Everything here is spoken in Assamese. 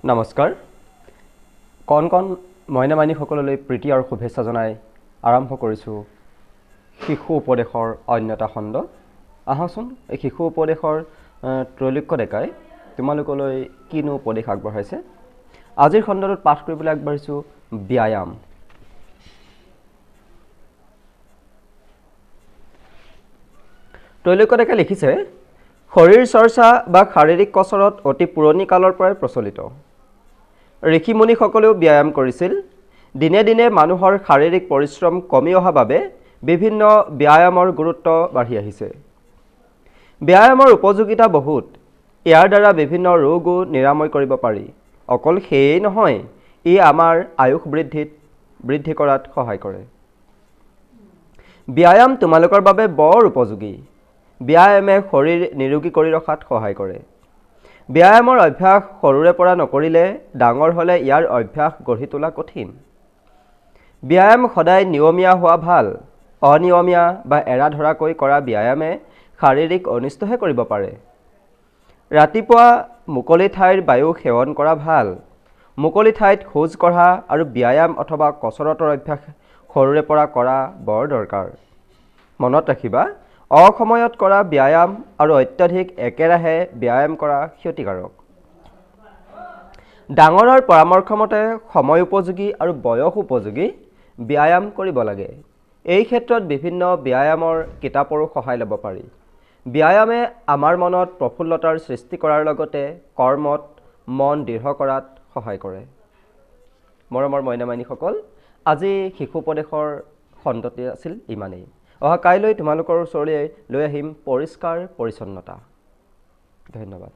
নমস্কাৰ কণ কণ মইনামাইনী সকললৈ প্ৰীতি আৰু শুভেচ্ছা জনাই আৰম্ভ কৰিছোঁ শিশু উপদেশৰ অন্যতা খণ্ড। আহাচোন এই শিশু উপদেশৰ ত্ৰৈলোক্য ডেকাই তোমালোকলৈ কিনো উপদেশ আগবঢ়াইছে। আজিৰ খণ্ডটোত পাঠ কৰিবলৈ আগবাঢ়িছোঁ ব্যায়াম। ত্ৰৈলোক্য ডেকাই লিখিছে, শৰীৰ চৰ্চা বা শাৰীৰিক কচৰত অতি পুৰণি কালৰ পৰাই প্ৰচলিত। ঋষিমুনিসকলেও ব্যায়াম কৰিছিল। দিনে দিনে মানুহৰ শাৰীৰিক পৰিশ্ৰম কমি অহা বাবে বিভিন্ন ব্যায়ামৰ গুৰুত্ব বাঢ়ি আহিছে। ব্যায়ামৰ উপযোগিতা বহুত। ইয়াৰ দ্বাৰা বিভিন্ন ৰোগো নিৰাময় কৰিব পাৰি। অকল সেয়েই নহয়, ই আমাৰ আয়ুস বৃদ্ধি কৰাত সহায় কৰে। ব্যায়াম তোমালোকৰ বাবে বৰ উপযোগী। ব্যায়ামে শৰীৰ নিৰোগী কৰি ৰখাত সহায় কৰে। ব্যায়ামৰ অভ্যাস সৰুৰে পৰা নকৰিলে ডাঙৰ হ'লে ইয়াৰ অভ্যাস গঢ়ি তোলা কঠিন। ব্যায়াম সদায় নিয়মীয়া হোৱা ভাল। অনিয়মীয়া বা এৰা ধৰাকৈ কৰা ব্যায়ামে শাৰীৰিক অনিষ্টহে কৰিব পাৰে। ৰাতিপুৱা মুকলি ঠাইৰ বায়ু সেৱন কৰা ভাল। মুকলি ঠাইত খোজ কঢ়া আৰু ব্যায়াম অথবা কচৰতৰ অভ্যাস সৰুৰে পৰা কৰা বৰ দৰকাৰ। মনত ৰাখিবা, অসময়ত কৰা ব্যায়াম আৰু অত্যাধিক একেৰাহে ব্যায়াম কৰা ক্ষতিকাৰক। ডাঙৰৰ পৰামৰ্শ মতে সময় উপযোগী আৰু বয়স উপযোগী ব্যায়াম কৰিব লাগে। এই ক্ষেত্ৰত বিভিন্ন ব্যায়ামৰ কিতাপৰো সহায় ল'ব পাৰি। ব্যায়ামে আমাৰ মনত প্ৰফুল্লতাৰ সৃষ্টি কৰাৰ লগতে কৰ্মত মন দৃঢ় কৰাত সহায় কৰে। মৰমৰ মইনামাইনীসকল, আজি শিশু উপদেশৰ খণ্ডটি আছিল ইমানেই। অহা কাইলৈ তোমালোকৰ ওচৰলৈ লৈ আহিম পৰিষ্কাৰ পৰিচ্ছন্নতা। ধন্যবাদ।